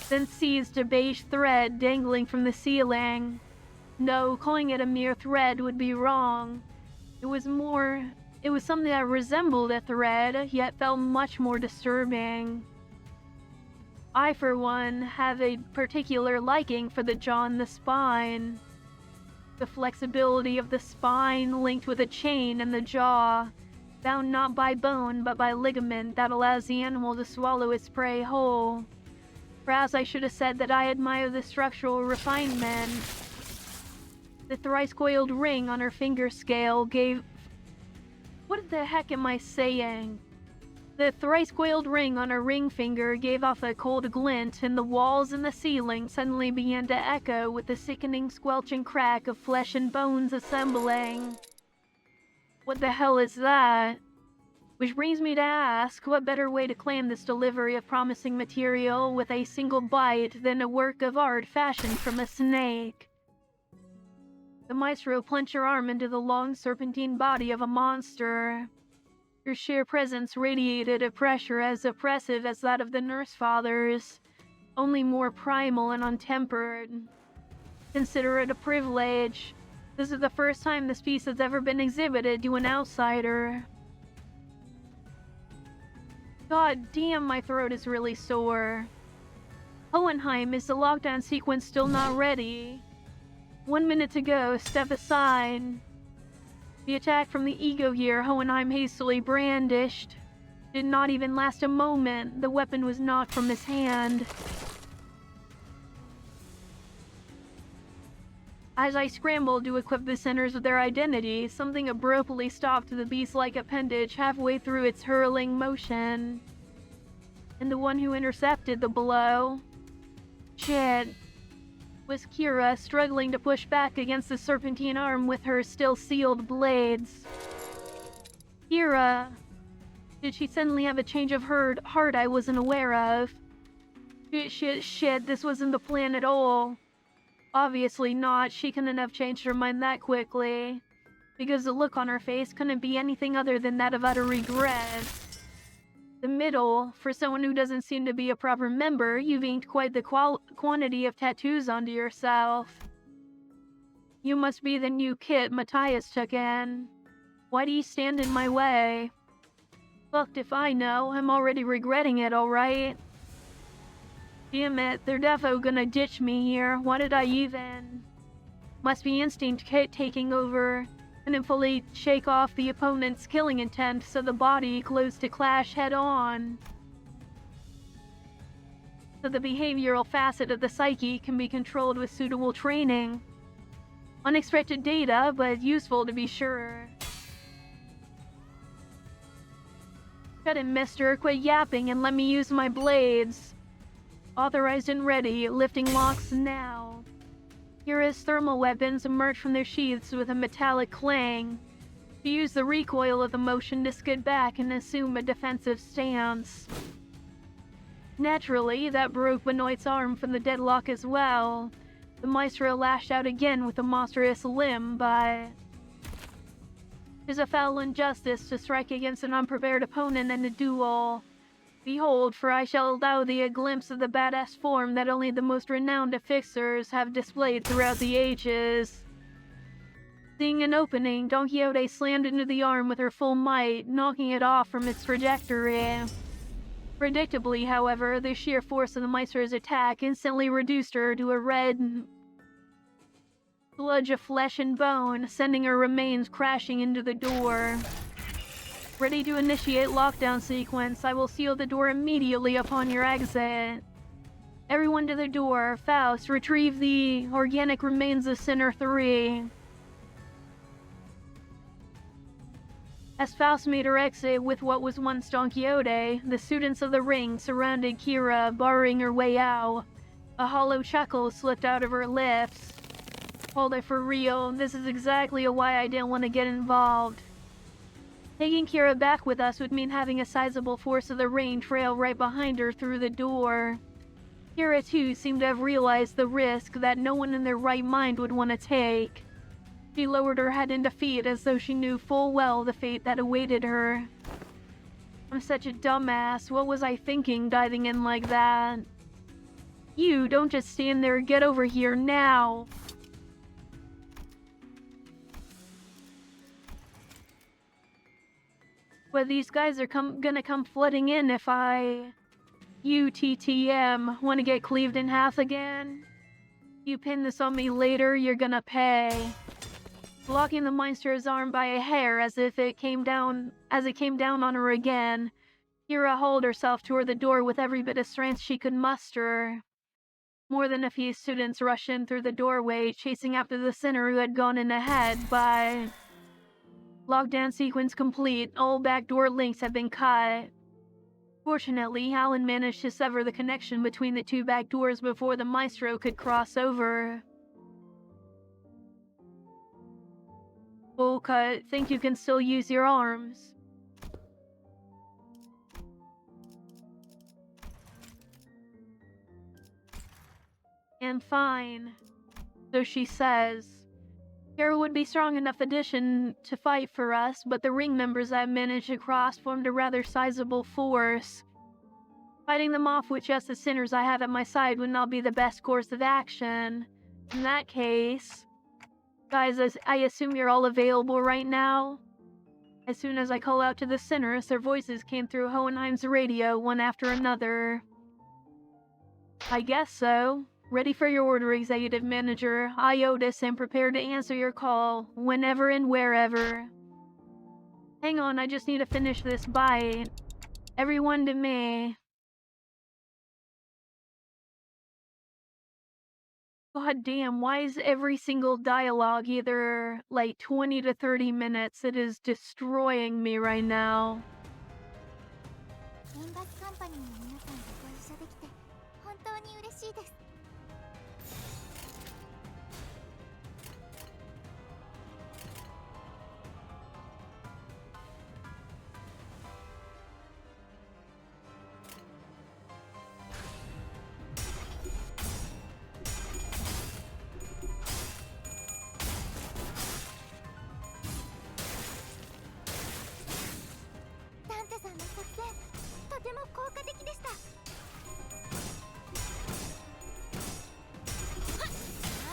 then seized a beige thread dangling from the ceiling. No, calling it a mere thread would be wrong. It was something that resembled a thread, yet felt much more disturbing. I, for one, have a particular liking for the jaw and the spine. The flexibility of the spine linked with a chain and the jaw, bound not by bone but by ligament that allows the animal to swallow its prey whole. Perhaps I should have said that I admire the structural refinement. The thrice-coiled ring on her finger scale gave... What the heck am I saying? The thrice-coiled ring on her ring finger gave off a cold glint, and the walls and the ceiling suddenly began to echo with the sickening squelching crack of flesh and bones assembling. What the hell is that? Which brings me to ask, what better way to claim this delivery of promising material with a single bite than a work of art fashioned from a snake? The maestro plunged her arm into the long serpentine body of a monster. Her sheer presence radiated a pressure as oppressive as that of the nurse fathers, only more primal and untempered. Consider it a privilege. This is the first time this piece has ever been exhibited to an outsider. God damn, my throat is really sore. Hohenheim, is the lockdown sequence still not ready? 1 minute to go, step aside. The attack from the ego here, Hohenheim hastily brandished, did not even last a moment. The weapon was knocked from his hand. As I scrambled to equip the centers with their identity, something abruptly stopped the beast-like appendage halfway through its hurling motion. And the one who intercepted the blow, shit, was Kira, struggling to push back against the serpentine arm with her still sealed blades. Kira! Did she suddenly have a change of heart I wasn't aware of? Shit, this wasn't the plan at all. Obviously not, she couldn't have changed her mind that quickly, because the look on her face couldn't be anything other than that of utter regret. The middle, for someone who doesn't seem to be a proper member, you've inked quite the quantity of tattoos onto yourself. You must be the new kit Matthias took in. Why do you stand in my way? Fucked if I know, I'm already regretting it, alright? Damn it, they're defo gonna ditch me here. Why did I even? Must be instinct taking over. Couldn't fully shake off the opponent's killing intent, so the body closed to clash head-on. So the behavioral facet of the psyche can be controlled with suitable training. Unexpected data, but useful to be sure. Shut it, mister. Quit yapping and let me use my blades. Authorized and ready, lifting locks now. Kira's thermal weapons emerged from their sheaths with a metallic clang. She used the recoil of the motion to skid back and assume a defensive stance. Naturally, that broke Benoit's arm from the deadlock as well. The maestro lashed out again with a monstrous limb, but... "'Tis a foul injustice to strike against an unprepared opponent in a duel. Behold, for I shall allow thee a glimpse of the badass form that only the most renowned of fixers have displayed throughout the ages." Seeing an opening, Don Quixote slammed into the arm with her full might, knocking it off from its trajectory. Predictably, however, the sheer force of the maestro's attack instantly reduced her to a red sludge of flesh and bone, sending her remains crashing into the door. Ready to initiate lockdown sequence. I will seal the door immediately upon your exit. Everyone to the door. Faust, retrieve the organic remains of Sinner 3. As Faust made her exit with what was once Don Quixote, the students of the ring surrounded Kira, barring her way out. A hollow chuckle slipped out of her lips. Hold it for real. This is exactly why I didn't want to get involved. Taking Kira back with us would mean having a sizable force of the ring trail right behind her through the door. Kira, too, seemed to have realized the risk that no one in their right mind would want to take. She lowered her head in defeat as though she knew full well the fate that awaited her. I'm such a dumbass. What was I thinking diving in like that? You, don't just stand there. Get over here now. But these guys are gonna come flooding in if I... You, TTM, want to get cleaved in half again? You pin this on me later, you're gonna pay. Blocking the maestro's arm by a hair as it came down on her again, Kira hauled herself toward the door with every bit of strength she could muster. More than a few students rushed in through the doorway, chasing after the sinner who had gone in ahead, but... Lockdown sequence complete. All backdoor links have been cut. Fortunately, Alan managed to sever the connection between the two back doors before the maestro could cross over. Full cut, think you can still use your arms. And fine. So she says. Kara would be strong enough addition to fight for us, but the ring members I've managed to cross formed a rather sizable force. Fighting them off with just the sinners I have at my side would not be the best course of action. In that case... Guys, I assume you're all available right now? As soon as I call out to the sinners, their voices came through Hohenheim's radio, one after another. I guess so. Ready for your order, Executive Manager. Iotis, and prepared to answer your call, whenever and wherever. Hang on, I just need to finish this bite. Everyone to me. God damn, why is every single dialogue either like 20 to 30 minutes? It is destroying me right now. Limbus Company の皆さんとご一緒できて本当に嬉しいです。ダンテさんの作戦、とても効果的でした。ナ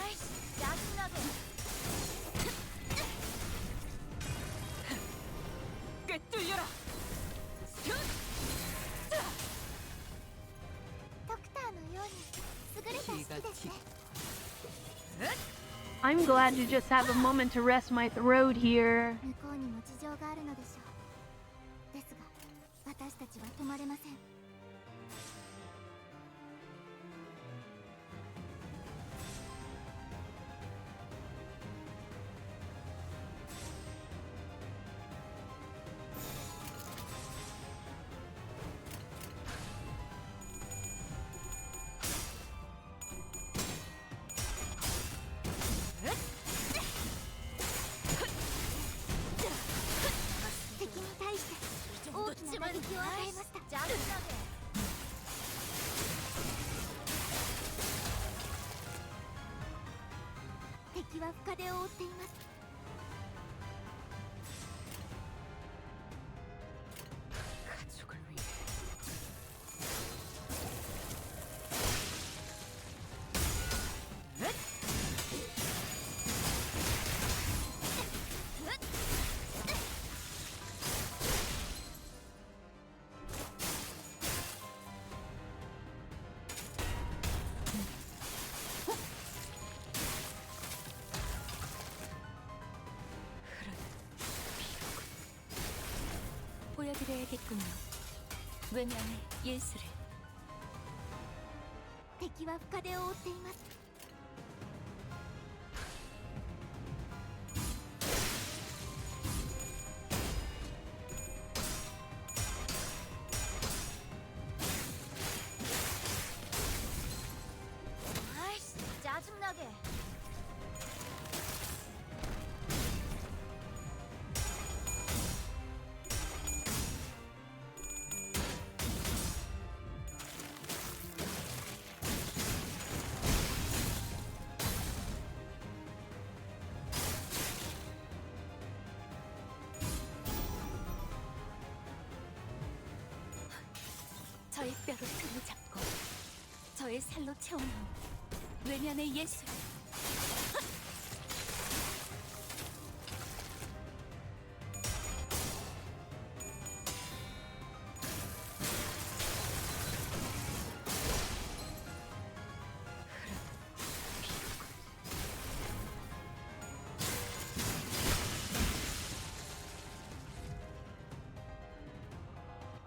イス、ジャズ投げ。ゲットゥヤラ。ドクターのように優れた指揮ですね。I'm glad to just have a moment to rest my throat here. 向こうにも事情があるのでしょう。ですが、私たちは止まれません。敵に対して大きな打撃を与えました。敵は深手を負っています。가족을 위해. 보여드려야겠군요. 외면의 예술을. 敵は深手を負っています。아이씨, 짜증나게. 저의 뼈를 사로잡고 저의 살로 채워넣은 외면의 예술.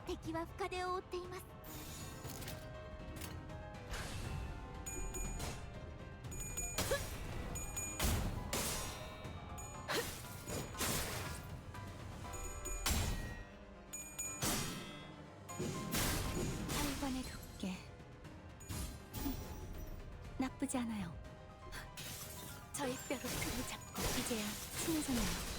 敵は深手を負っています。 있지 않아요. 저의 뼈로 틀을 잡고 이제야 친해졌네요.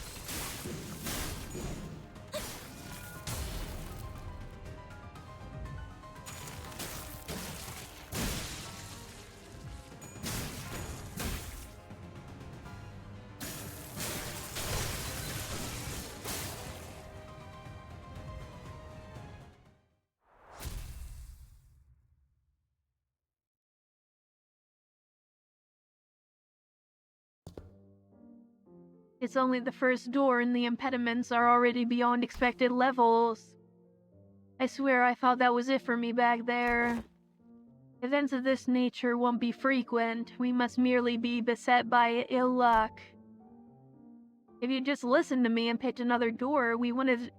It's only the first door and the impediments are already beyond expected levels. I swear I thought that was it for me back there. Events of this nature won't be frequent. We must merely be beset by ill luck. If you'd just listened to me and picked another door, we wouldn't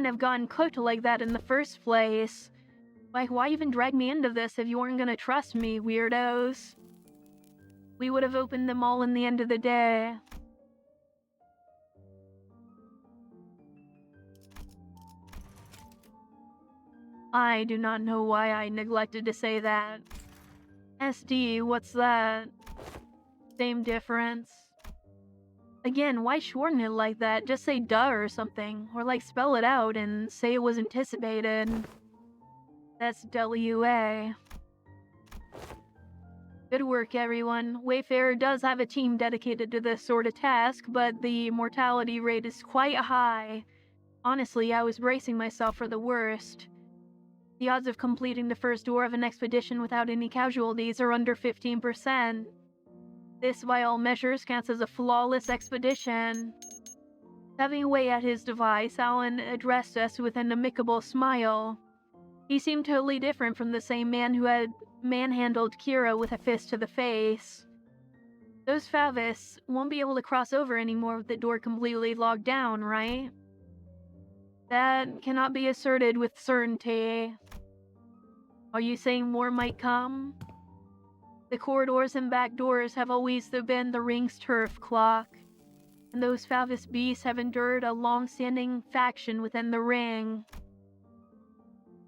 have gotten cooked like that in the first place. Like, why even drag me into this if you weren't gonna trust me, weirdos? We would have opened them all in the end of the day. I do not know why I neglected to say that. SD, what's that? Same difference. Again, why shorten it like that? Just say duh or something. Or like spell it out and say it was anticipated. That's WA. Good work, everyone. Wayfarer does have a team dedicated to this sort of task, but the mortality rate is quite high. Honestly, I was bracing myself for the worst. The odds of completing the first door of an expedition without any casualties are under 15%. This, by all measures, counts as a flawless expedition. Having away at his device, Alan addressed us with an amicable smile. He seemed totally different from the same man who had manhandled Kira with a fist to the face. Those Fauvists won't be able to cross over anymore with the door completely locked down, right? That cannot be asserted with certainty. Are you saying more might come? The corridors and back doors have always been the ring's turf clock, and those Fauvist beasts have endured a long-standing faction within the ring.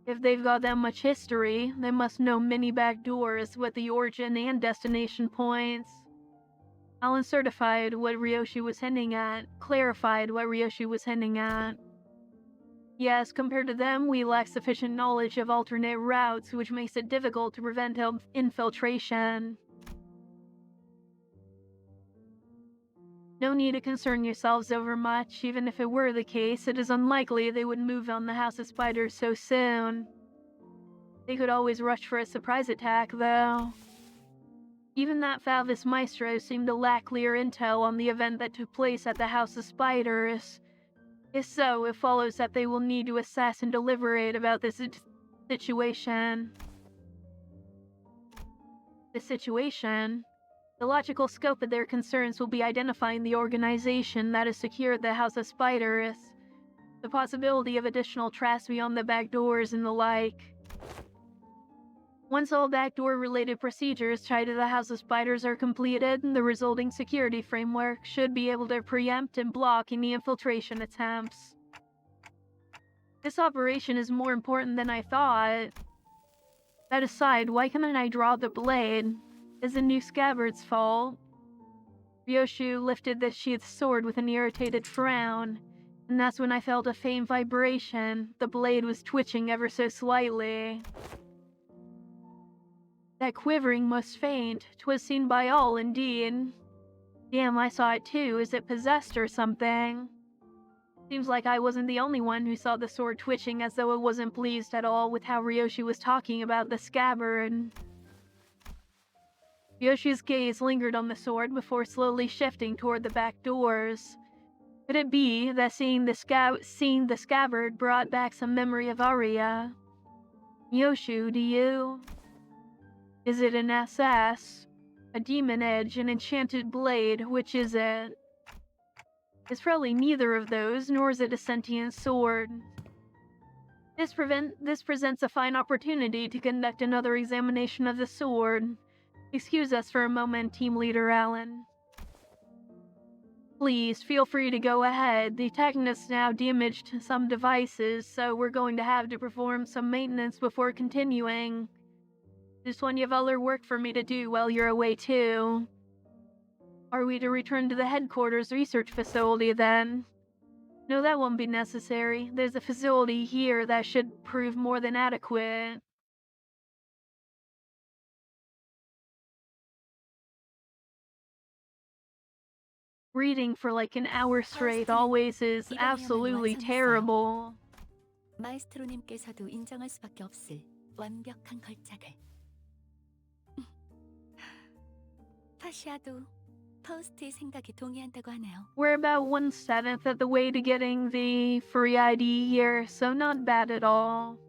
If they've got that much history, they must know many back doors with the origin and destination points. Alan clarified what Ryoshi was hinting at. Yes, compared to them, we lack sufficient knowledge of alternate routes, which makes it difficult to prevent infiltration. No need to concern yourselves over much. Even if it were the case, it is unlikely they would move on the House of Spiders so soon. They could always rush for a surprise attack, though. Even that Fauvist Maestro seemed to lack clear intel on the event that took place at the House of Spiders. If so, it follows that they will need to assess and deliberate about this situation. The logical scope of their concerns will be identifying the organization that has secured the House of Spiders, the possibility of additional traps beyond the back doors, and the like. Once all backdoor-related procedures tied to the House of Spiders are completed, the resulting security framework should be able to preempt and block any infiltration attempts. This operation is more important than I thought. That aside, why couldn't I draw the blade? Is the new scabbard's fault? Ryoshu lifted the sheathed sword with an irritated frown, and that's when I felt a faint vibration. The blade was twitching ever so slightly. That quivering most faint. 'Twas seen by all, indeed. Damn, I saw it too. Is it possessed or something? Seems like I wasn't the only one who saw the sword twitching as though it wasn't pleased at all with how Ryoshi was talking about the scabbard. Ryoshi's gaze lingered on the sword before slowly shifting toward the back doors. Could it be that seeing the scabbard brought back some memory of Arya? Ryoshu, do you... Is it an SS? A demon edge? An enchanted blade? Which is it? It's probably neither of those, nor is it a sentient sword. This presents a fine opportunity to conduct another examination of the sword. Excuse us for a moment, Team Leader Allen. Please, feel free to go ahead. The Technus now damaged some devices, so we're going to have to perform some maintenance before continuing. This one you have other work for me to do while you're away too. Are we to return to the headquarters research facility then? No, that won't be necessary. There's a facility here that should prove more than adequate. Reading for like an hour straight always is absolutely terrible. 마에스트로님께서도 인정할 수밖에 없을 완벽한 걸작을. 파시아도 파우스트의 생각에 동의한다고 하네요. We're about 1/7 of the way to getting the free ID here, so not bad at all.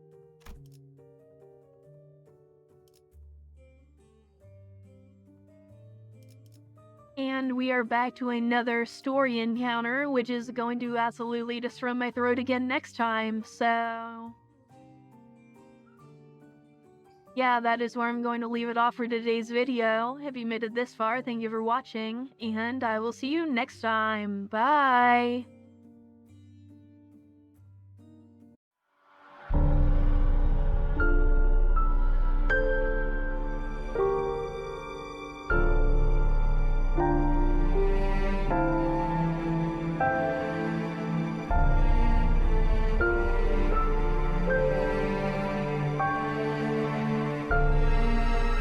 And we are back to another story encounter, which is going to absolutely destroy my throat again next time, so... yeah, that is where I'm going to leave it off for today's video. If you made it this far, thank you for watching, and I will see you next time. Bye!